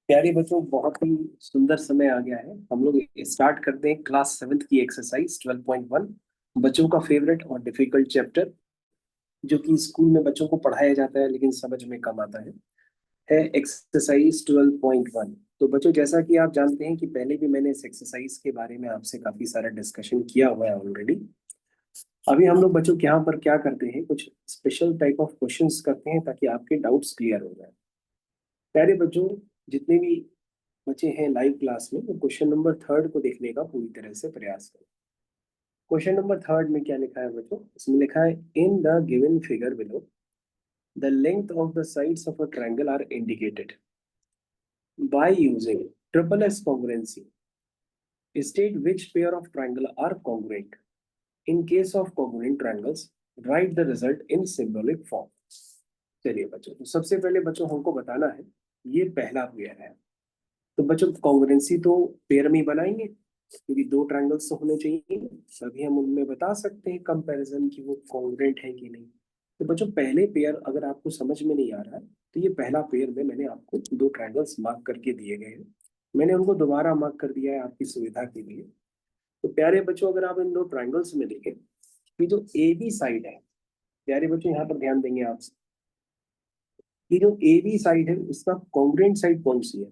प्यारे बच्चों, बहुत ही सुंदर समय आ गया है। हम लोग स्टार्ट करते हैं क्लास 7th की एक्सरसाइज 12.1, बच्चों का फेवरेट और डिफिकल्ट चैप्टर, जो कि स्कूल में बच्चों को पढ़ाया जाता है लेकिन समझ में कम आता है एक्सरसाइज 12.1। तो बच्चों, जैसा कि आप जानते हैं कि पहले भी मैंने इस एक्सरसाइज के बारे में आपसे काफी सारा डिस्कशन किया हुआ है ऑलरेडी। अभी हम लोग बच्चों के यहाँ पर क्या करते हैं, कुछ स्पेशल टाइप ऑफ क्वेश्चंस करते हैं ताकि आपके डाउट्स क्लियर हो जाए। प्यारे बच्चों, जितने भी बच्चे हैं लाइव क्लास में, वो क्वेश्चन नंबर 3 को देखने का पूरी तरह से प्रयास करें। क्वेश्चन नंबर 3 में क्या लिखा है बच्चों? इसमें लिखा है, in the given figure below the length of the sides of a triangle are indicated by using triple S congruency. State which pair of triangle are congruent. In case of congruent triangles, write the result in symbolic form. चलिए बच्चों, तो सबसे पहले बच्चों हमको बताना है, ये पहला पेयर है। तो बच्चों, कॉन्ग्रुएंसी तो पेयर में ही बनाएंगे क्योंकि दो ट्रायंगल्स तो होने चाहिए, तभी हम उनमें बता सकते हैं कंपैरिजन कि वो कॉन्ग्रुएंट है कि नहीं। तो बच्चों, पहले पेयर अगर आपको समझ में नहीं आ रहा है, तो ये पहला पेयर में मैंने आपको दो ट्रायंगल्स मार्क करके दिए गए हैं। मैंने उनको दोबारा मार्क कर दिया है आपकी सुविधा के लिए। तो प्यारे बच्चों, अगर आप इन दो ट्रायंगल्स में देखें, कि जो ए बी साइड है, प्यारे बच्चों यहाँ पर ध्यान देंगे आप, कि जो ए बी साइड है उसका कॉन्ग्रुएंट साइड कौन सी है।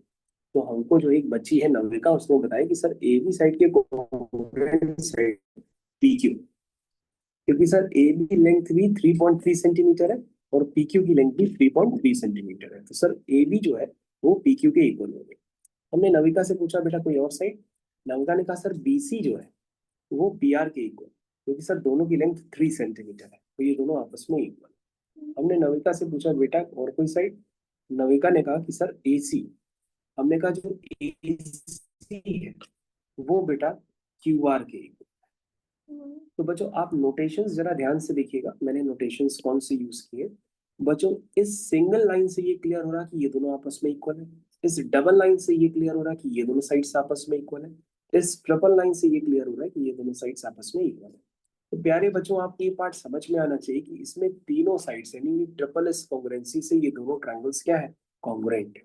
तो हमको जो एक बच्ची है नविका, उसने बताया कि सर ए बी साइड के कॉन्ग्रुएंट साइड पी क्यू, क्योंकि सर ए बी लेंथ भी 3.3 सेंटीमीटर है और पी क्यू की लेंथ भी 3.3 सेंटीमीटर है। तो सर ए बी जो है वो पी क्यू के इक्वल हो गए। हमने नविका से पूछा, बेटा कोई और साइड? नविका ने कहा सर बी सी जो है वो पी आर के इक्वल, क्योंकि सर दोनों की लेंथ 3 सेंटीमीटर है, तो ये दोनों आपस में इक्वल। हमने नविका से पूछा, बेटा और कोई साइड? नविका ने कहा कि सर ए सी। हमने कहा जो ए सी है वो बेटा क्यू आर के इक्वल। तो बच्चों, आप नोटेशंस जरा ध्यान से देखिएगा, मैंने नोटेशंस कौन से यूज किए। बच्चों, इस सिंगल लाइन से ये क्लियर हो रहा कि ये दोनों आपस में इक्वल है। इस डबल लाइन से ये क्लियर हो रहा कि ये दोनों साइड्स आपस में इक्वल है। इस ट्रिपल लाइन से ये क्लियर हो रहा है कि ये दोनों साइड्स आपस में इक्वल है। तो प्यारे बच्चों, आपको ये पार्ट समझ में आना चाहिए कि इसमें तीनों साइड्स यानी ट्रिपल एस कॉन्ग्रुएंसी से ये दोनों ट्रायंगल्स क्या है, कॉन्ग्रुएंट।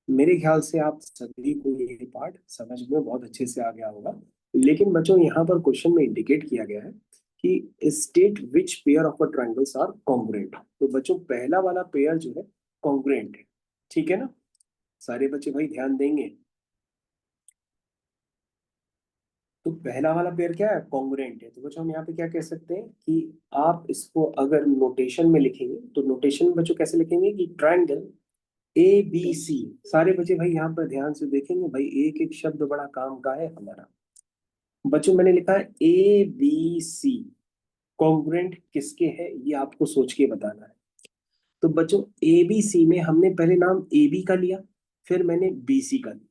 मेरे ख्याल से आप सभी को ये पार्ट समझ में बहुत अच्छे से आ गया होगा। लेकिन बच्चों, यहाँ पर क्वेश्चन में इंडिकेट किया गया है कि state which pair of a triangles are congruent. तो बच्चों, पहला वाला पेयर जो है कॉन्ग्रुएंट है, ठीक है ना? सारे बच्चे भाई ध्यान देंगे। तो पहला वाला पेयर क्या है, कॉन्ग्रुएंट है। तो बच्चों, हम यहाँ पे क्या कह सकते हैं कि आप इसको अगर नोटेशन में लिखेंगे, तो नोटेशन में बच्चों कैसे लिखेंगे कि ट्रायंगल ए बी सी। सारे बच्चे भाई यहाँ पर ध्यान से देखेंगे, भाई एक एक शब्द बड़ा काम का है हमारा। बच्चों, मैंने लिखा है ए बी सी, कॉन्ग्रुएंट किसके है ये आपको सोच के बताना है। तो बच्चों, ए बी सी में हमने पहले नाम ए बी का लिया, फिर मैंने बी सी का लिया।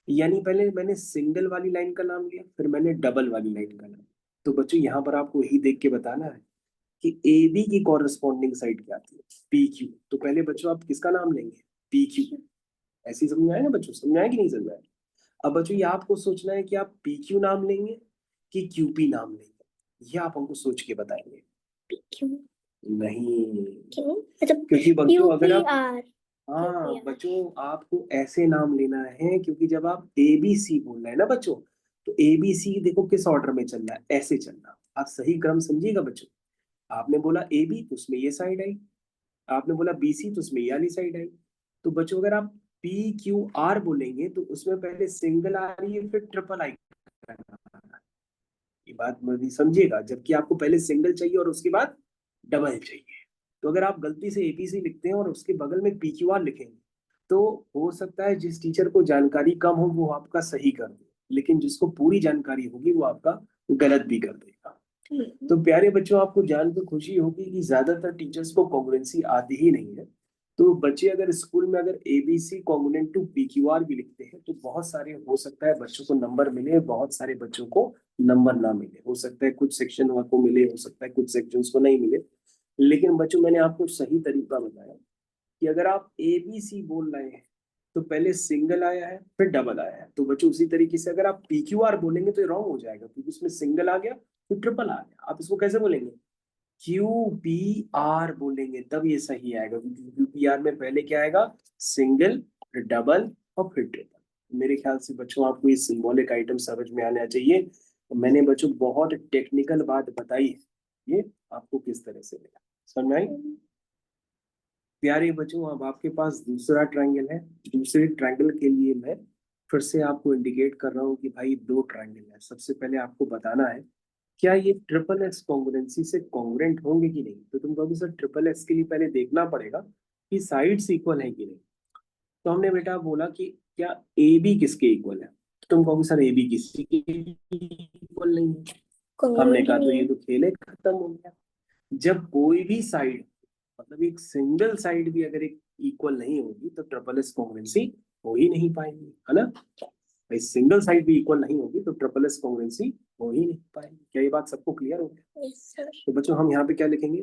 यानी पहले मैंने सिंगल वाली लाइन का नाम लिया, फिर मैंने डबल वाली लाइन का नाम। तो बच्चों, यहाँ पर आपको यही देख के बताना है कि ए बी की कॉरेस्पॉन्डिंग साइड क्या आती है, पी क्यू। तो पहले बच्चों आप किसका नाम लेंगे, पी क्यू। ऐसे ही समझ में आया ना बच्चों? समझ में आया कि नहीं समझ में आया? अब बच्चों, ये आपको सोचना है कि आप पी क्यू नाम लेंगे कि क्यूपी नाम लेंगे, ये आप हमको सोच के बताएंगे। क्यों नहीं? क्यों? क्योंकि बच्चों अगर आप, QPR। हाँ बच्चों, आपको ऐसे नाम लेना है क्योंकि जब आप ए बी सी बोल रहे हैं ना बच्चों, तो ए बी सी देखो किस ऑर्डर में चल रहा है, ऐसे चल रहा। आप सही क्रम समझिएगा बच्चों। आपने बोला ए बी तो उसमें ये साइड आई, आपने बोला बी सी तो उसमें ये वाली साइड आई। तो बच्चों, अगर आप पी क्यू आर बोलेंगे तो उसमें पहले सिंगल आ रही है फिर ट्रिपल आई। ये बात मेरी समझिएगा, जबकि आपको पहले सिंगल चाहिए और उसके बाद डबल चाहिए। तो अगर आप गलती से एबीसी लिखते हैं और उसके बगल में पीक्यूआर लिखेंगे, तो हो सकता है जिस टीचर को जानकारी कम हो वो आपका सही कर दे, लेकिन जिसको पूरी जानकारी होगी वो आपका गलत भी कर देगा। तो प्यारे बच्चों, आपको जानकर खुशी होगी कि ज्यादातर टीचर्स को कॉन्ग्रुएंसी आती ही नहीं है। तो बच्चे अगर स्कूल में अगर एबीसी कॉन्ग्रुएंट टू पीक्यूआर भी लिखते हैं तो बहुत सारे हो सकता है बच्चों को नंबर मिले, बहुत सारे बच्चों को नंबर ना मिले। हो सकता है कुछ सेक्शन को मिले, हो सकता है कुछ सेक्शंस को नहीं मिले। लेकिन बच्चों, मैंने आपको सही तरीका बताया कि अगर आप ए बी सी बोल रहे हैं तो पहले सिंगल आया है फिर डबल आया है। तो बच्चों, उसी तरीके से अगर आप पी क्यू आर बोलेंगे तो रॉन्ग हो जाएगा, क्योंकि उसमें सिंगल आ गया फिर ट्रिपल आ गया। आप इसको कैसे बोलेंगे? क्यू पी आर बोलेंगे तब ये सही आएगा, क्योंकि क्यू पी आर में पहले क्या आएगा, सिंगल, फिर डबल और फिर ट्रिपल। मेरे ख्याल से बच्चों आपको ये सिंबॉलिक आइटम समझ में आना चाहिए। तो मैंने बच्चों बहुत टेक्निकल बात बताई है, ये आपको किस तरह से लगा, समझ में आई? प्यारे बच्चों अब आपके पास दूसरा ट्रायंगल है। दूसरे ट्रायंगल के लिए मैं फिर से आपको इंडिकेट कर रहा हूँ कि भाई दो ट्रायंगल है। सबसे पहले आपको बताना है क्या ये ट्रिपल एक्स कॉन्ग्रुएंसी से कॉन्ग्रुएंट होंगे कि नहीं। तो तुम कहोगे सर ट्रिपल एक्स के लिए पहले देखना पड़ेगा कि साइड्स इक्वल है कि नहीं। तो हमने बेटा बोला कि क्या ए बी किसके इक्वल है। तो तुम कहोगे सर ए बी किसी के इक्वल नहीं है। हमने कॉन्ग्रुएंट ही कहा तो नहीं ये है। तो खेल ही खत्म हो गया। जब कोई भी साइड, मतलब एक सिंगल साइड भी अगर एक इक्वल नहीं होगी तो ट्रिपल एस कॉन्ग्रुएंसी हो ही नहीं पाएगी, है ना। भाई सिंगल साइड भी इक्वल नहीं होगी तो ट्रिपल एस कॉन्ग्रुएंसी हो ही नहीं पाएगी। क्या ये बात सबको क्लियर हो गया? Yes sir. तो बच्चों हम यहाँ पे क्या लिखेंगे,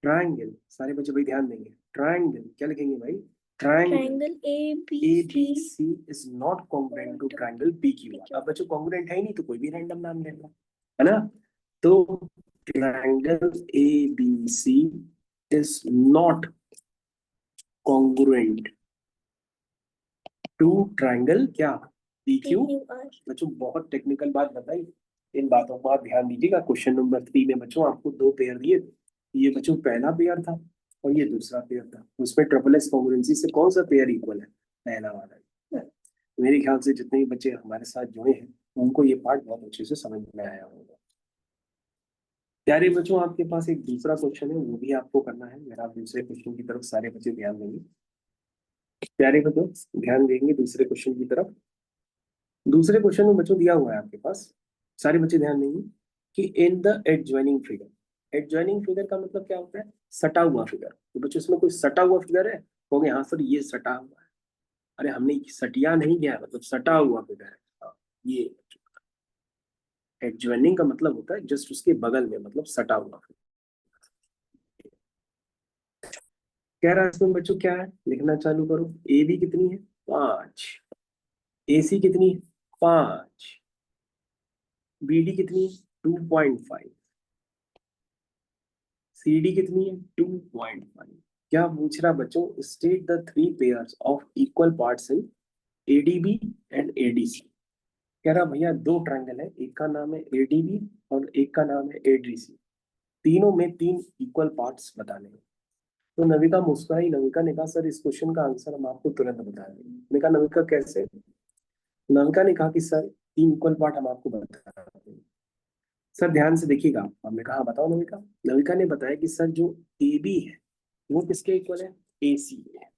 ट्रायंगल। सारे बच्चे भाई ध्यान देंगे, ट्रायंगल क्या लिखेंगे भाई, triangle triangle A B A B C C is not congruent to triangle P Q R. अब बच्चों कॉन्ग्रुएंट है ही नहीं तो कोई भी रैंडम नाम ले लो, है ना। तो triangle A B C is not congruent to triangle क्या, P P Q. Q R. बच्चों बहुत टेक्निकल बात बताई, इन बातों को आप ध्यान दीजिएगा। क्वेश्चन नंबर 3 में बच्चों आपको दो पेयर दिए थे। ये बच्चों पहला पेयर था और ये दूसरा पेयर था। उसमें ट्रिपल एस कॉन्ग्रुएंसी से कौन सा पेयर इक्वल है, पहला वाला। मेरे ख्याल से जितने भी बच्चे हमारे साथ जुड़े हैं उनको ये पार्ट बहुत अच्छे से समझ में आया होगा। प्यारे बच्चों आपके पास एक दूसरा क्वेश्चन है, वो भी आपको करना है। मेरा दूसरे क्वेश्चन की तरफ सारे बच्चे ध्यान देंगे। प्यारे बच्चों ध्यान देंगे दूसरे क्वेश्चन की तरफ। दूसरे क्वेश्चन में बच्चों दिया हुआ है आपके पास, सारे बच्चे ध्यान देंगे कि in the adjoining figure. Adjoining figure का मतलब क्या होता है, सटा हुआ फिगर। तो बच्चों इसमें कोई सटा हुआ फिगर है, कहोगे हाँ सर ये सटा हुआ है। अरे हमने सटिया नहीं किया है, मतलब सटा हुआ फिगर है। हाँ, ये एडजॉइनिंग का मतलब होता है जस्ट उसके बगल में, मतलब सटा हुआ फिगर। कह रहा है इसमें बच्चों क्या है, लिखना चालू करो। ए बी कितनी है, 5। ए सी कितनी है, 5। बी डी कितनी है, 2.5। सी डी कितनी है, 2.5। क्या पूछ रहा बच्चों, state the three pairs of equal parts in ADB and ADC. कह रहा भैया दो ट्रायंगल है, एक का नाम है एडीबी और एक का नाम है एडीसी। तीनों में तीन इक्वल पार्ट्स बताने हैं। तो नविका मुस्कुराई, नविका ने कहा सर इस क्वेश्चन का आंसर हम आपको तुरंत बता देंगे। मैंने कहा नविका कैसे। नविका ने कहा कि सर तीन इक्वल पार्ट हम आपको बता देंगे। सर ध्यान से देखिएगा। हमने कहा बताओ नविका। नविका ने बताया कि सर जो ए बी है वो किसके इक्वल है, ए सी है।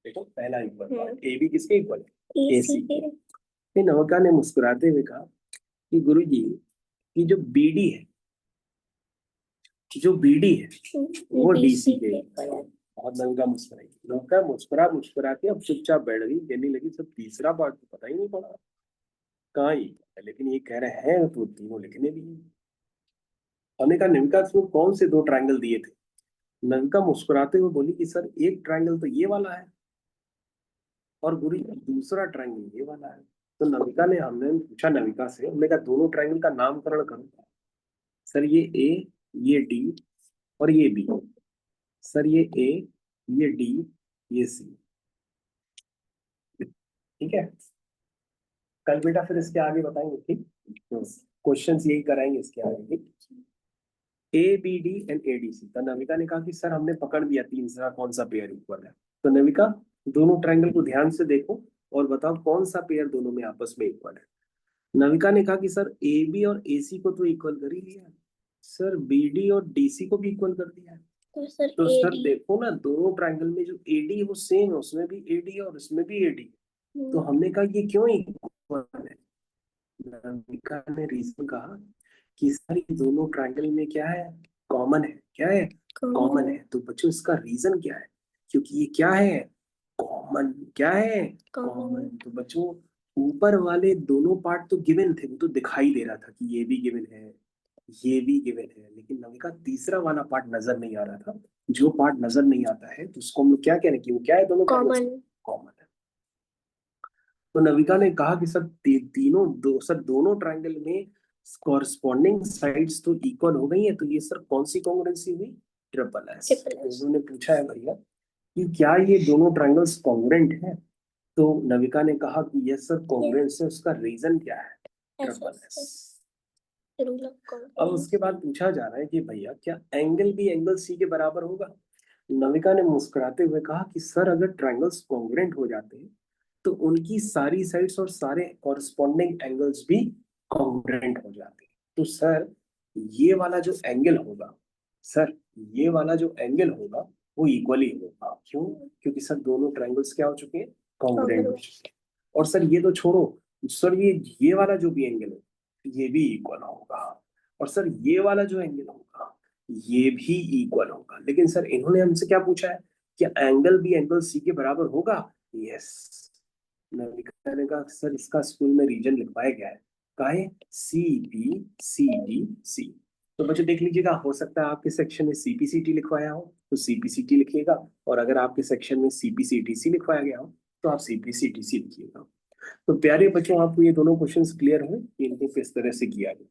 देखो पहला इक्वल पार्ट, ए बी किसके इक्वल है, ए ए सी सी के। के। फिर नविका ने मुस्कुराते हुए कहा कि गुरु जी की जो बी डी है, जो बी डी है वो डी डीसी सी के के इक्वल है। कलर। बहुत नविका मुस्कुराई, नविका मुस्कुरा मुस्कुरा के अब चुपचाप बैठ गई, कहने लगी सब तीसरा पार्ट तो पता ही नहीं पड़ा कहाँ ही है, लेकिन ये कह रहे हैं तो तीनों लिखने भी हैं। हमने कहा नविका इसमें कौन से दो ट्रायंगल दिए थे। नविका मुस्कुराते हुए बोली कि सर एक ट्रायंगल तो ये वाला है और गुरु दूसरा ट्रायंगल ये वाला है। तो नविका ने, हमने पूछा नविका से, हमने कहा दोनों ट्रायंगल का नामकरण करो। सर ये डी और ये बी। सर ये डी, ये सी। ठीक है, कल बेटा फिर इसके आगे बताएंगे, ठीक। क्वेश्चंस यही कराएंगे इसके आगे, ठीक। A B D and A D C. तो नविका ने कहा कि सर हमने पकड़ लिया तीसरा कौन सा पेयर इक्वल है। तो नविका दोनों ट्रायंगल को ध्यान से देखो और बताओ कौन सा पेयर दोनों में आपस में इक्वल है। नविका ने कहा कि सर ए बी और ए सी को तो इक्वल कर ही लिया, सर बी डी और डी सी को भी इक्वल कर दिया है। तो सर तो ए सर डी। देखो ना दोनों ट्रायंगल में जो ए डी है वो सेम है, उसमें भी ए डी है और उसमें भी ए डी। तो हमने कहा ये क्यों इक्वल है। नविका ने रीजन कहा कि सर ये दोनों ट्रायंगल में क्या है, कॉमन है। क्या है, कॉमन कॉमन। है। तो बच्चों इसका रीजन क्या है, क्योंकि ये क्या है, कॉमन। क्या है, कॉमन। कॉमन। तो बच्चों ऊपर वाले दोनों पार्ट तो गिवन थे, वो तो दिखाई दे रहा था कि ये भी गिवन है, ये भी गिवन है, लेकिन नविका तीसरा वाला पार्ट नजर नहीं आ रहा था। जो पार्ट नजर नहीं आता है तो उसको हम लोग क्या कह रहे हैं कि वो क्या है दोनों ट्रायंगल्स कॉमन। में, कॉमन है। तो नविका ने कहा कि सर तीनों सर दोनों ट्रायंगल में कॉरस्पॉन्डिंग साइड्स तो इक्वल हो गई है, तो ये सर कौन सी कॉन्ग्रुएंसी हुई? Triple S. उन्होंने पूछा है भैया कि क्या ये दोनों ट्रायंगल्स कॉन्ग्रुएंट है? तो नविका ने कहा कि यस सर कॉन्ग्रुएंट है। उसका रीजन क्या है? Triple S. अब उसके बाद पूछा जा रहा है कि भैया क्या एंगल भी एंगल सी के बराबर होगा? नविका ने मुस्कुराते हुए कहा कि सर अगर ट्रायंगल्स कॉन्ग्रुएंट हो जाते हैं तो उनकी सारी साइड्स और सारे कॉरस्पॉन्डिंग एंगल्स भी कॉन्ग्रुएंट हो जाते हैं। तो सर ये वाला जो एंगल होगा, सर ये वाला जो एंगल होगा वो इक्वली होगा। क्यों? क्योंकि सर दोनों ट्रायंगल्स क्या हो चुके हैं? कॉन्ग्रुएंट हो चुके हैं। और सर ये तो छोड़ो सर, ये वाला जो भी एंगल है ये भी इक्वल होगा। और सर ये वाला जो एंगल होगा ये भी इक्वल होगा। लेकिन सर इन्होंने हमसे क्या पूछा है? क्या एंगल भी एंगल सी के बराबर होगा? यस। नविका ने कहा सर इसका स्कूल में रीजन लिखवाया गया है, का है C B C D C. तो बच्चों देख लीजिएगा, हो सकता है आपके सेक्शन में सीपीसीटी लिखवाया हो तो सीपीसीटी लिखिएगा, और अगर आपके सेक्शन में सीपीसीटीसी लिखवाया गया हो तो आप सीपीसीटीसी लिखिएगा। तो प्यारे बच्चों आपको ये दोनों क्वेश्चंस क्लियर हुए कि इनको किस तरह से किया गया?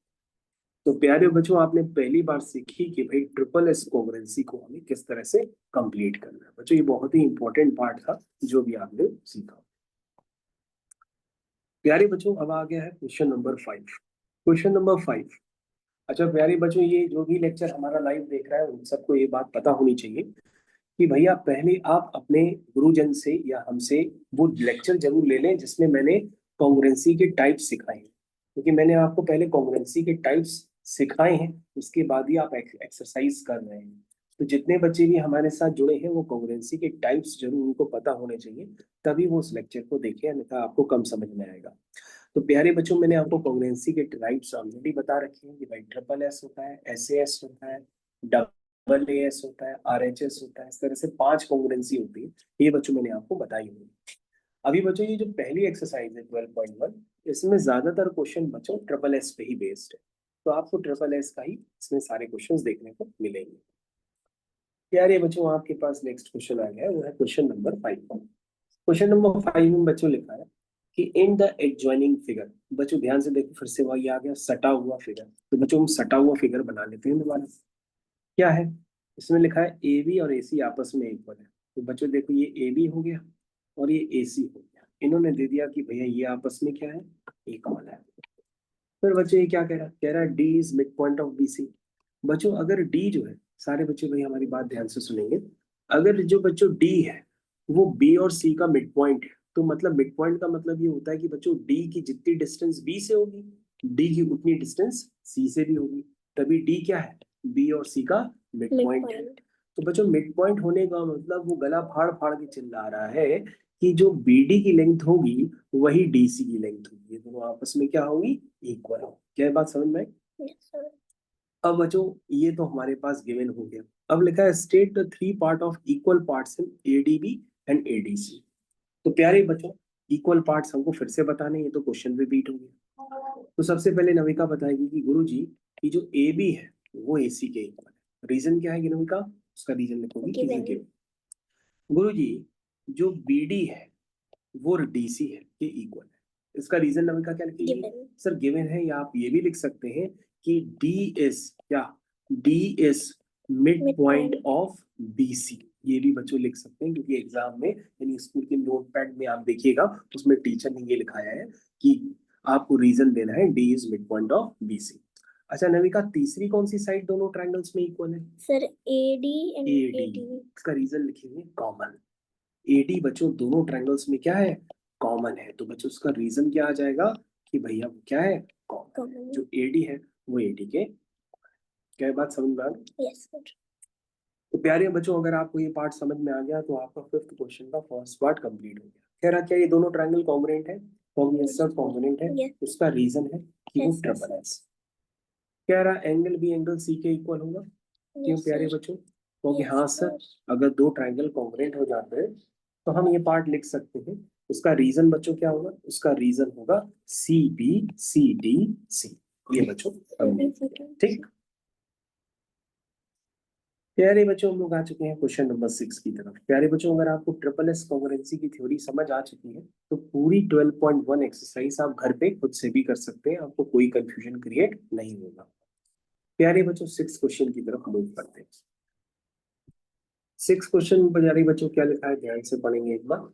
तो प्यारे बच्चों आपने पहली बार सीखी कि भाई ट्रिपल एस कॉन्ग्रुएंसी को हमें किस तरह से कंप्लीट करना है। बच्चों ये बहुत ही इंपॉर्टेंट पार्ट था जो भी आपने सीखा। प्यारे बच्चों अब आ गया है क्वेश्चन नंबर 5। Question number 5। अच्छा प्यारे बच्चों, ये जो भी लेक्चर हमारा लाइव देख रहा है उन सबको ये बात पता होनी चाहिए कि भैया पहले आप अपने गुरुजन से या हमसे वो लेक्चर जरूर ले लें जिसमें मैंने कॉन्ग्रुएंसी के टाइप्स सिखाए हैं। क्योंकि मैंने आपको पहले कॉन्ग्रुएंसी के टाइप्स सिखाए हैं, उसके बाद ही आप एक्सरसाइज कर रहे हैं। तो जितने बच्चे भी हमारे साथ जुड़े हैं वो कॉन्ग्रुएंसी के टाइप्स जरूर उनको पता होने चाहिए, तभी वो उस लेक्चर को देखें, अन्यथा आपको कम समझ में आएगा। तो प्यारे बच्चों मैंने आपको कॉन्ग्रुएंसी के टाइप्स ऑलरेडी बता रखे हैं कि भाई ट्रिपल एस होता है, एस एस होता है, डबल एस होता है, आरएचएस होता है। इस तरह से 5 कॉन्ग्रुएंसी होती है। ये बच्चों मैंने आपको बताई हुई। अभी बच्चों ये जो पहली एक्सरसाइज है 12.1, इसमें ज्यादातर क्वेश्चन बच्चों ट्रिपल एस पे ही बेस्ड है, तो आपको ट्रिपल एस का ही इसमें सारे क्वेश्चंस देखने को मिलेंगे। प्यारे बच्चों आपके पास नेक्स्ट क्वेश्चन आ गया है, वो है क्वेश्चन नंबर 5। क्वेश्चन नंबर 5 में बच्चों लिखा है कि इन द एडजॉइनिंग फिगर। बच्चों ध्यान से देखो, फिर से वही आ गया सटा हुआ फिगर। तो बच्चों हम सटा हुआ फिगर बना लेते हैं दोबारा। क्या है इसमें लिखा है? ए बी और ए सी आपस में इक्वल है। तो बच्चों देखो ये ए बी हो गया और ये ए सी हो गया। इन्होंने दे दिया कि भैया ये आपस में क्या है? इक्वल है। फिर बच्चों ये क्या कह रहा है? कह रहा है D is mid point of B C. बच्चों अगर डी जो है, सारे बच्चे भाई हमारी बात ध्यान से सुनेंगे, अगर जो बच्चों डी है वो बी और सी का मिड पॉइंट है, तो मतलब मिड पॉइंट का मतलब ये होता है कि बच्चों डी की जितनी डिस्टेंस बी से होगी डी की उतनी डिस्टेंस सी से भी होगी, तभी डी क्या है? बी और सी का मिड पॉइंट है। तो बच्चों मिड पॉइंट होने का मतलब वो गला फाड़ फाड़ के चिल्ला रहा है कि जो बीडी की लेंथ होगी वही डीसी की लेंथ होगी, ये दोनों आपस में क्या होगी? इक्वल हो। क्या बात समझ में आई? अब बच्चों ये तो हमारे पास गिवन हो गया। अब लिखा है state the 3 part of equal parts in ADB and ADC. तो प्यारे बच्चों इक्वल पार्ट्स हमको फिर से बताने, ये तो क्वेश्चन रिपीट हो गया। तो सबसे पहले नविका बताएगी कि गुरुजी की जो ए बी है वो ए सी के इक्वल है। रीजन क्या है कि नविका? उसका रीजन लिखोगी कि गुरुजी जो बी डी है वो डी सी है के इक्वल है। इसका रीजन नविका क्या लिखेगी? सर गिवन है, या आप ये भी लिख सकते हैं कि डी इज क्या? D is mid point of B C. ये भी बच्चों लिख सकते हैं क्योंकि एग्जाम में यानी स्कूल के नोट पैड में आप देखिएगा उसमें टीचर ने ये लिखाया है कि आपको रीजन देना है D is mid point of B C. अच्छा नविका तीसरी कौन सी साइड दोनों ट्रायंगल्स में इक्वल है? Sir AD and AD. इसका रीजन लिखेंगे कॉमन। एडी बच्चों दोनों ट्रायंगल्स में क्या है? कॉमन है। तो बच्चों उसका रीजन क्या आ जाएगा कि भैया वो क्या है? कॉमन। जो एडी है वो एडी के। क्या बात समझ में आ गई? Yes sir. तो प्यारे बच्चों अगर आपको ये पार्ट समझ में आ गया तो आपका 5th क्वेश्चन का फर्स्ट पार्ट कंप्लीट हो गया। कह रहा क्या ये दोनों ट्रायंगल कॉन्ग्रुएंट है? यस सर कॉन्ग्रुएंट है। उसका रीजन है कि वो ट्रिपल एस। कह रहा एंगल बी एंगल सी के इक्वल होगा। क्यों प्यारे बच्चों? क्योंकि हाँ सर अगर दो ट्रायंगल कॉन्ग्रुएंट हो जाते हैं तो हम ये पार्ट लिख सकते हैं। उसका रीजन बच्चों क्या होगा? उसका रीजन होगा सी बी सी डी सी। ये बच्चों ठीक। प्यारे बच्चों, हम लोग आ चुके हैं क्वेश्चन नंबर 6 की तरफ। प्यारे बच्चों, अगर आपको ट्रिपल एस कॉन्ग्रुएंसी की थ्योरी समझ आ चुकी है तो पूरी 12.1 एक्सरसाइज आप घर पे खुद से भी कर सकते हैं, आपको कोई कंफ्यूजन क्रिएट नहीं होगा। प्यारे बच्चों, 6 क्वेश्चन की तरफ मूव करते हैं। 6 क्वेश्चन प्यारे बच्चों क्या लिखा है, ध्यान से पढ़ेंगे एक बार।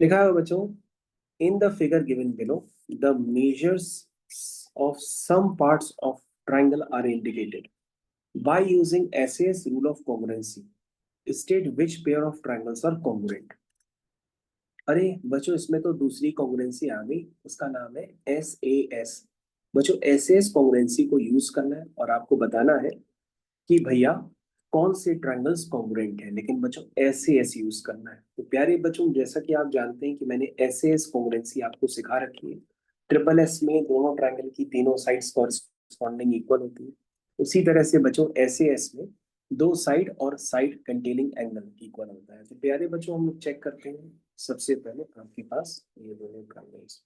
लिखा है बच्चों, in the figure given below the measures of some parts of triangle are indicated by using SAS rule of congruency. State which pair of triangles are congruent. अरे बच्चों, इसमें तो दूसरी कॉन्ग्रुएंसी आ गई, उसका नाम है SAS। बच्चों, SAS कॉन्ग्रुएंसी को यूज करना है और आपको बताना है कि भैया कौन से ट्रायंगल्स कॉन्ग्रुएंट है, लेकिन बच्चों SAS यूज करना है। तो प्यारे बच्चों, जैसा कि आप जानते हैं कि मैंने SAS कॉन्ग्रुएंसी आपको सिखा रखी है। ट्रिपल एस में दोनों ट्रायंगल की तीनों साइड्स कॉरस्पॉन्डिंग इक्वल होती है। उसी तरह से बच्चों SAS में दो साइड और साइड कंटेनिंग एंगल इक्वल होता है। तो प्यारे बच्चों, हम लोग चेक करते हैं। सबसे पहले आपके पास ये दोनों ट्रायंगल्स,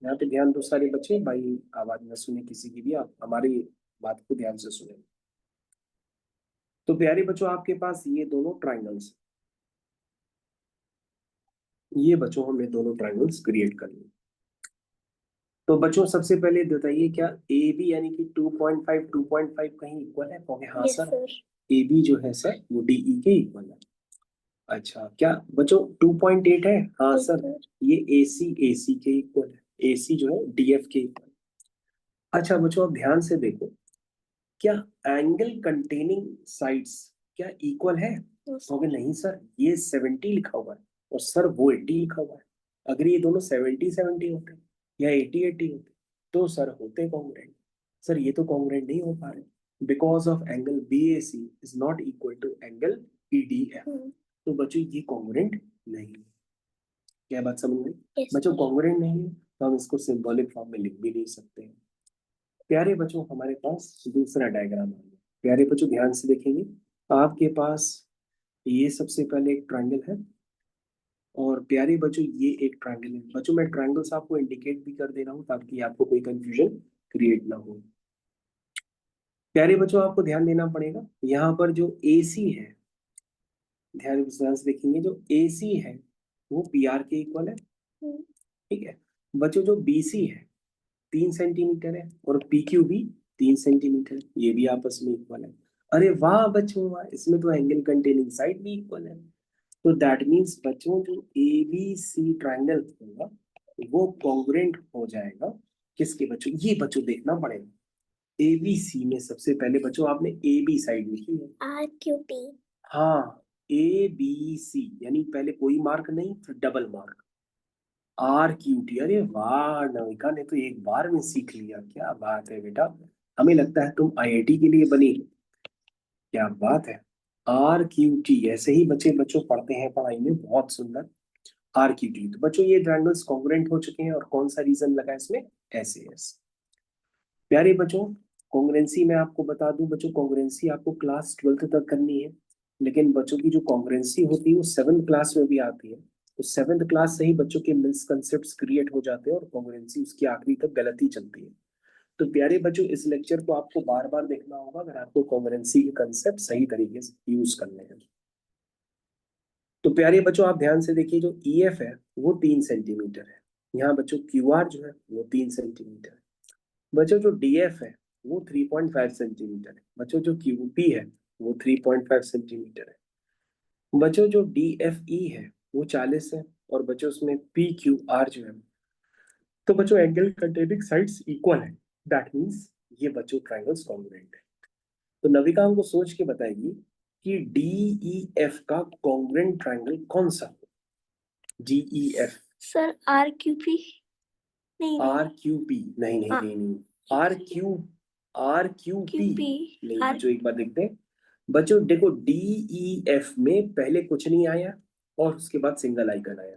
यहाँ पे ध्यान दो सारे बच्चे, भाई आवाज न सुने किसी की भी, आप हमारी बात को ध्यान से सुने। तो प्यारे बच्चों, आपके पास ये दोनों ट्रायंगल्स, ये बच्चों हमने दोनों ट्रायंगल्स क्रिएट कर लिए। तो बच्चों सबसे पहले बताइए, क्या ए बी यानी कि 2.5 कहीं इक्वल है? कहोगे हाँ सर, ए बी जो है सर वो डी ई के इक्वल है। अच्छा, क्या बच्चों 2.8 है? हाँ सर, ये ए सी के इक्वल है, ए सी जो है डी एफ के इक्वल। अच्छा बच्चों, अब ध्यान से देखो, क्या एंगल कंटेनिंग साइड्स क्या इक्वल है? कहोगे नहीं सर, ये 70 लिखा हुआ है और सर वो 80 लिखा हुआ है। अगर ये दोनों 70 होते या 80 होते तो सर होते कॉन्ग्रुएंट। सर ये तो कॉन्ग्रुएंट नहीं हो पा रहे because of angle B A C is not equal to angle E D F. तो बच्चों ये कॉन्ग्रुएंट नहीं है। क्या बात समझ में? बच्चों कॉन्ग्रुएंट नहीं है तो हम इसको सिंबॉलिक फॉर्म में लिख भी नहीं सकते हैं। प्यारे बच्चों, हमारे पास दूसरा डायग्राम आ गया। प्यारे बच्चों ध्यान से देखेंगे, आपके पास ये सबसे पहले एक ट्रायंगल है और प्यारे बच्चों ये एक ट्रायंगल है। बच्चों मैं ट्रायंगल्स आपको इंडिकेट भी कर दे रहा हूँ ताकि आपको कोई कंफ्यूजन क्रिएट ना हो। प्यारे बच्चों, आपको ध्यान देना पड़ेगा, यहाँ पर जो AC है, ध्यान से देखेंगे, जो AC है वो PR के इक्वल है। ठीक है बच्चों, जो BC है 3 सेंटीमीटर है और PQ भी 3 सेंटीमीटर, ये भी आपस में इक्वल है। अरे वाह बच्चों वाह, इसमें तो एंगल कंटेनिंग साइड भी इक्वल है। तो दैट मीन्स बच्चों जो ABC ट्रायंगल होगा वो कॉन्ग्रुएंट हो जाएगा किसके? बच्चों ये बच्चों देखना पड़ेगा, ABC में सबसे पहले बच्चों आपने AB साइड लिखी है RQP। हाँ, ABC यानी पहले कोई मार्क नहीं फिर डबल मार्क RQT। अरे वाह, नविका ने तो एक बार में सीख लिया, क्या बात है बेटा, हमें लगता है तुम IIT के लिए बनी। क्या बात है, RQT, ऐसे ही बच्चों पढ़ते हैं पढ़ाई में, बहुत सुंदर। RQT, तो बच्चों ये ट्रायंगल्स कॉन्ग्रुएंट हो चुके हैं और कौन सा रीजन लगा इसमें? SAS। प्यारे बच्चों, कॉन्ग्रुएंसी मैं आपको बता दूं बच्चों, कॉन्ग्रुएंसी आपको क्लास 12th तक करनी है, लेकिन बच्चों की जो कॉन्ग्रुएंसी होती है वो 7th क्लास में भी आती है। तो 7th क्लास से ही बच्चों के मिसकंसेप्ट्स क्रिएट हो जाते हैं और कॉन्ग्रुएंसी उसकी आखिरी तक गलत ही चलती है। तो प्यारे बच्चों, इस लेक्चर को आपको बार बार देखना होगा अगर आपको कॉन्ग्रुएंसी के कंसेप्ट सही तरीके से यूज करने हैं। तो प्यारे बच्चों, आप ध्यान से देखिए, जो EF है वो 3 सेंटीमीटर है, यहाँ बच्चों QR जो है वो 3 सेंटीमीटर है। बच्चों जो DF है वो 3.5 सेंटीमीटर है। बच्चों जो QP है वो 3.5 सेंटीमीटर है। बच्चों जो DFE है वो 40 है और बच्चों उसमें PQR जो है, तो बच्चों एंगल कंटेनिंग साइड्स इक्वल है। दैट मींस ये बच्चों ट्रायंगल्स कॉन्ग्रुएंट है। तो नविका हमको सोच के बताएगी कि DEF का कॉन्ग्रुएंट ट्रायंगल कौन सा? DEF सर RQP नहीं RQP नहीं नहीं नहीं नहीं RQP नहीं बच्चों, एक बार देखते हैं। बच्चों देखो, DEF में पहले कुछ नहीं आया और उसके बाद सिंगल आइकन आया।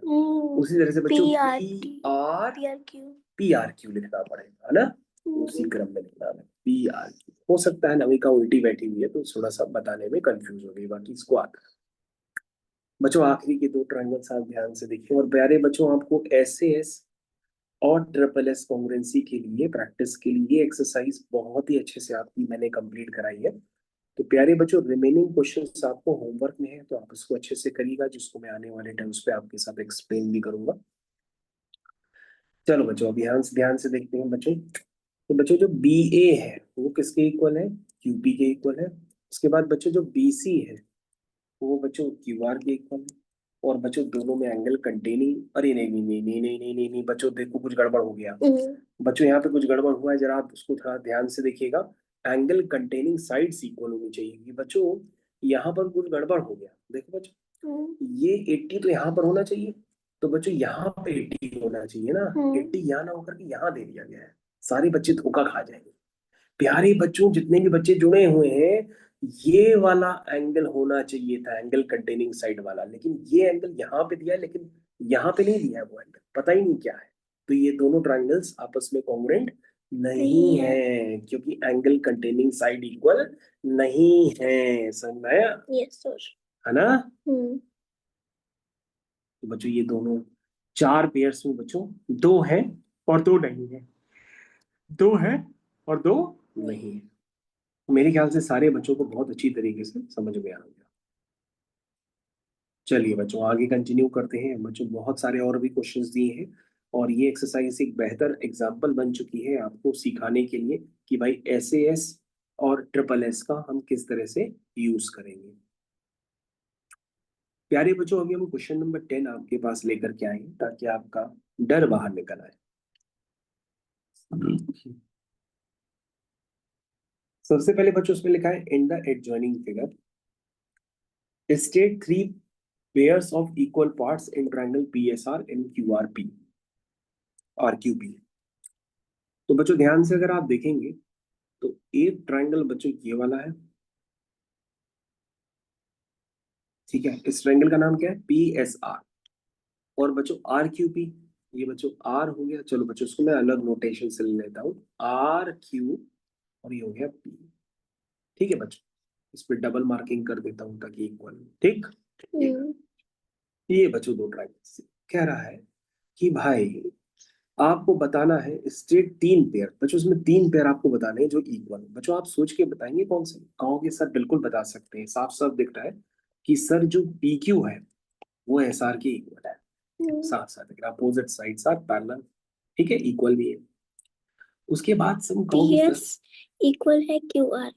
उसी तरह से बच्चों PRQ लिखना पड़ेगा, है ना? उसी क्रम में लिखना है PRQ। हो सकता है नविका उल्टी बैठी हुई है तो थोड़ा सा बताने में कंफ्यूज हो गई, बाकी इसको आता है। बच्चों आखिरी के दो ट्रायंगल्स आप ध्यान से देखिए और प्यारे बच्चों, आपको SAS और ट्रिपल एस कॉन्ग्रुएंसी के लिए प्रैक्टिस के लिए एक्सरसाइज बहुत ही अच्छे से आपकी मैंने कंप्लीट कराई है। तो प्यारे बच्चों, रिमेनिंग क्वेश्चंस आपको होमवर्क में है, तो आप इसको अच्छे से करिएगा, जिसको मैं आने वाले टाइम्स पे आपके साथ एक्सप्लेन भी करूंगा। चलो बच्चों, अभी ध्यान से देखते हैं बच्चों। तो बच्चों, जो बी ए है वो किसके इक्वल है? क्यूपी के इक्वल है। उसके बाद बच्चों, जो बी सी है वो बच्चों क्यू आर के इक्वल है। और बच्चों, दोनों में एंगल कंटेनिंग, अरे नहीं नहीं नहीं नहीं नहीं नहीं नहीं नहीं बच्चों, देखो कुछ गड़बड़ हो गया। बच्चों, यहाँ पे कुछ गड़बड़ हुआ है, जरा आप उसको थोड़ा ध्यान से देखिएगा। एंगल कंटेनिंग साइड्स इक्वल होनी चाहिए। ये बच्चों, यहाँ पर कुछ गड़बड़ हो गया। देखो बच्चों, ये 80 तो यहाँ पर होना चाहिए, तो बच्चों यहाँ पे 80 होना चाहिए ना। 80 यहाँ ना होकर के यहाँ दे दिया गया है। सारे बच्चे धोखा खा जाएंगे। प्यारे बच्चों, जितने भी बच्चे जुड़े हुए हैं, ये वाला एंगल होना चाहिए था, एंगल कंटेनिंग साइड वाला, लेकिन ये एंगल यहाँ पे दिया है, लेकिन यहाँ पे नहीं दिया है वो एंगल, पता ही नहीं क्या है। तो ये दोनों ट्राइंगल्स आपस में कॉन्ग्रुएंट नहीं है, क्योंकि एंगल कंटेनिंग साइड इक्वल नहीं है। समझ में आया? Yes sir. है ना? तो बच्चों, ये दोनों 4 पेयर्स में बच्चों 2 है और 2 नहीं है। 2 है और 2 नहीं है। मेरे ख्याल से सारे बच्चों को बहुत अच्छी तरीके से समझ में आ गया। चलिए बच्चों, आगे कंटिन्यू करते हैं। बच्चों, बहुत सारे और भी क्वेश्चंस दिए हैं, और ये एक्सरसाइज एक बेहतर एग्जाम्पल बन चुकी है आपको सिखाने के लिए कि भाई SAS और ट्रिपल एस का हम किस तरह से यूज करेंगे। प्यारे बच्चों, अभी हम क्वेश्चन नंबर 10 आपके पास लेकर के आए हैं, ताकि आपका डर बाहर निकल आए। सबसे पहले बच्चों, उसमें लिखा है in the adjoining figure state 3 pairs of equal parts in triangle PSR and QRP और QP। तो बच्चों, ध्यान से अगर आप देखेंगे तो एक ट्रायंगल बच्चों ये वाला है, ठीक है। इस ट्रायंगल का नाम क्या है? PSR। और बच्चों RQP, ये बच्चों R हो गया। चलो बच्चों, इसको मैं अलग नोटेशन से ले लेता हूँ, RQ, और ये हो गया P। ठीक है बच्चों, इस पर डबल मार्किंग कर देता हूँ ताकि इक्वल। ठीक, ये बच्चों दो ट्रायंगल कह रहा है कि भाई आपको बताना है स्टेट 3 पेयर। बच्चों, इसमें 3 पेयर आपको बताने हैं जो इक्वल है। बच्चों, आप सोच के बताएंगे कौन से? कहोगे सर बिल्कुल बता सकते हैं, साफ साफ दिख रहा है कि सर जो PQ है वो SR के इक्वल है। साथ साथ अपोजिट साइड्स आर पैरेलल, ठीक है, इक्वल भी है। उसके बाद से हम कहोगे सर इक्वल है QR।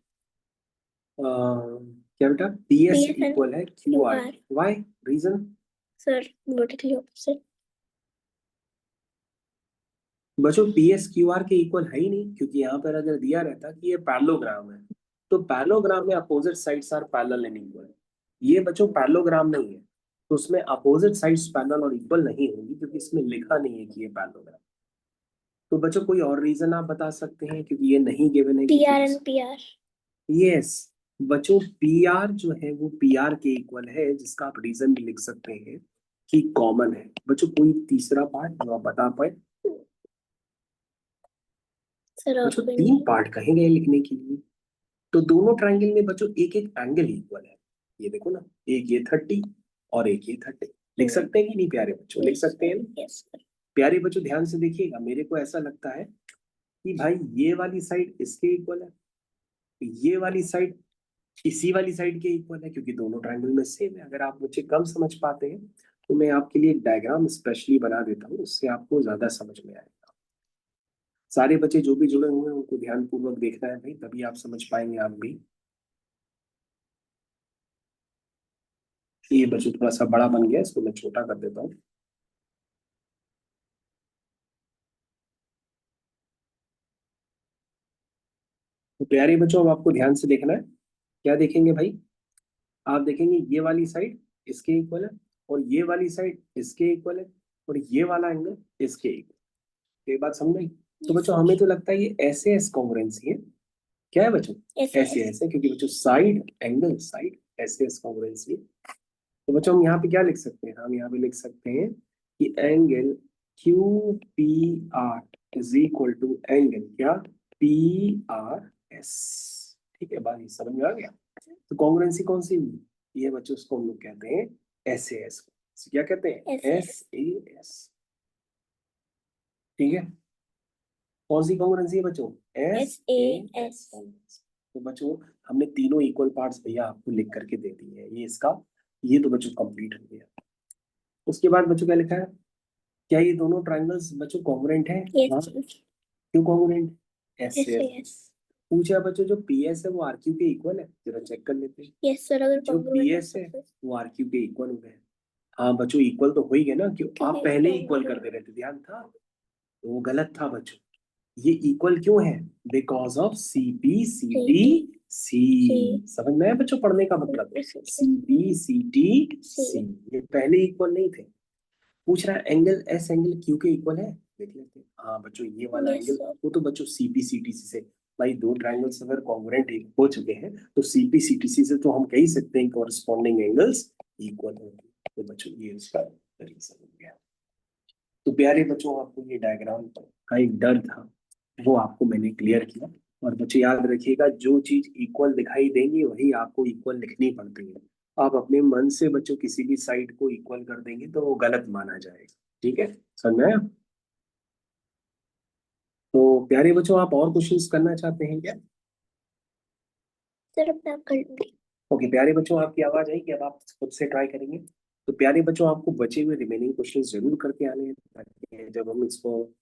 क्या बेटा? PS इक्वल है QR। Why? Reason? Sir vertically opposite. बच्चों, PS QR के इक्वल है ही नहीं, क्योंकि यहाँ पर अगर दिया रहता कि ये पैरेललोग्राम है, तो पैरेललोग्राम में opposite sides are parallel and equal. ये बच्चों पैरेललोग्राम नहीं है, तो उसमें अपोजिट साइड्स पैरेलल और इक्वल नहीं होंगी, क्योंकि इसमें लिखा नहीं है कि ये पैरेललोग्राम। तो बच्चों, कोई और रीजन आप बता सकते हैं? क्योंकि ये नहीं गिवन है। PR and PR। यस बच्चों, PR जो है वो PR के इक्वल है, जिसका आप रीजन भी लिख सकते हैं कि कॉमन है। बच्चों, कोई तीसरा पार्ट जो आप बता पाए? बच्चों, 3 पार्ट कहे गए लिखने के लिए। तो दोनों ट्रायंगल में बच्चों एक एक एंगल इक्वल है। ये देखो ना, एक ये 30 और एक ये 30। लिख सकते हैं कि नहीं प्यारे बच्चों? लिख सकते हैं ना? प्यारे बच्चों, ध्यान से देखिएगा। मेरे को ऐसा लगता है कि भाई ये वाली साइड इसके इक्वल है, ये वाली साइड इसी वाली साइड के इक्वल है, क्योंकि दोनों ट्रायंगल में सेम है। अगर आप मुझे कम समझ पाते हैं तो मैं आपके लिए एक डायग्राम स्पेशली बना देता हूँ, उससे आपको ज्यादा समझ में आएगा। सारे बच्चे जो भी जुड़े हुए हैं उनको ध्यानपूर्वक देखना है भाई, तभी आप समझ पाएंगे आप भी। ये बच्चों थोड़ा सा बड़ा बन गया, इसको मैं छोटा कर देता हूँ। तो प्यारे बच्चों, अब आपको ध्यान से देखना है। क्या देखेंगे भाई? आप देखेंगे ये वाली साइड इसके इक्वल है, और ये वाली साइड इसके इक्वल है, और ये वाला एंगल इसके इक्वल। ये बात समझ गई? तो बच्चों, हमें तो लगता है ये SAS कॉन्ग्रुएंसी है। क्या है बच्चों? SAS है, क्योंकि बच्चों side angle side SAS congruency है। तो बच्चों, हम यहाँ पे क्या लिख सकते हैं? हम यहाँ पे लिख सकते हैं कि angle QPR is equal to angle क्या? PRS। ठीक है, बात ये समझ में आ गया? तो कॉन्ग्रुएंसी कौन सी हुई? ये बच्चों, उसको हम लोग कहते हैं SAS। क्या कहते हैं? SAS। ठीक है, कौन सी कॉन्ग्रुएंसी है बच्चों? SAS। तो बच्चों हमने तीनों इक्वल पार्ट्स भैया आपको लिख करके दे दिए हैं, ये इसका, ये तो बच्चों कंप्लीट हो गया। उसके बाद बच्चों क्या लिखा है, क्या ये दोनों ट्रायंगल्स बच्चों कॉन्ग्रुएंट है? हाँ, यस क्यों कॉन्ग्रुएंट? एस यस से यस पूछा बच्चों, जो पी एस है वो आर क्यू के इक्वल है? जरा चेक कर लेते हैं। यस सर, अगर जो पी कॉन्ग्रुएंट है एस है तो वो आर क्यू के इक्वल हो गए। हाँ बच्चों, इक्वल तो हो ही गए ना, क्यों आप क्योंकि पहले इक्वल कर दे रहे थे, ध्यान था? तो वो गलत था बच्चों। ये इक्वल क्यों है? Because of C P C D C. C. समझ में आया बच्चों पढ़ने का मतलब? सी पी सी डी सी, ये पहले इक्वल नहीं थे। पूछ रहा है एंगल एस एंगल क्यू के इक्वल है, देख लेते हैं। हाँ बच्चों, ये वाला यस एंगल, सर। वो तो बच्चों सीपीसीटीसी से, भाई दो ट्रायंगल्स अगर कॉन्ग्रुएंट हो चुके हैं तो सीपीसीटीसी से तो हम कह ही सकते हैं कॉरस्पॉन्डिंग एंगल्स इक्वल होंगे। तो बच्चों ये उसका रीजन हो गया। तो प्यारे बच्चों, आपको ये डायग्राम का एक डर था, वो आपको मैंने क्लियर किया। और बच्चे याद रखिएगा, जो चीज इक्वल दिखाई देंगी वही आपको इक्वल लिखनी पड़ती है। आप अपने मन से बच्चों किसी भी साइड को इक्वल कर देंगे तो वो गलत माना जाएगा। ठीक है, समझ में आया? तो प्यारे बच्चों, आप और क्वेश्चंस करना चाहते हैं क्या? सर अब मैं कर लूंगी। ओके प्यारे बच्चों, आपकी आवाज आई कि अब आप खुद से ट्राई करेंगे? तो प्यारे बच्चों, आपको बचे हुए रिमेनिंग क्वेश्चंस जरूर करके आने हैं, ताकि जब हम इसको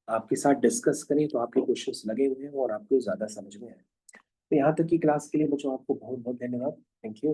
आपके साथ डिस्कस करें तो आपके क्वेश्चंस लगे हुए हैं और आपको ज्यादा समझ में आए। तो यहाँ तक की क्लास के लिए बच्चों आपको बहुत बहुत धन्यवाद। Thank you.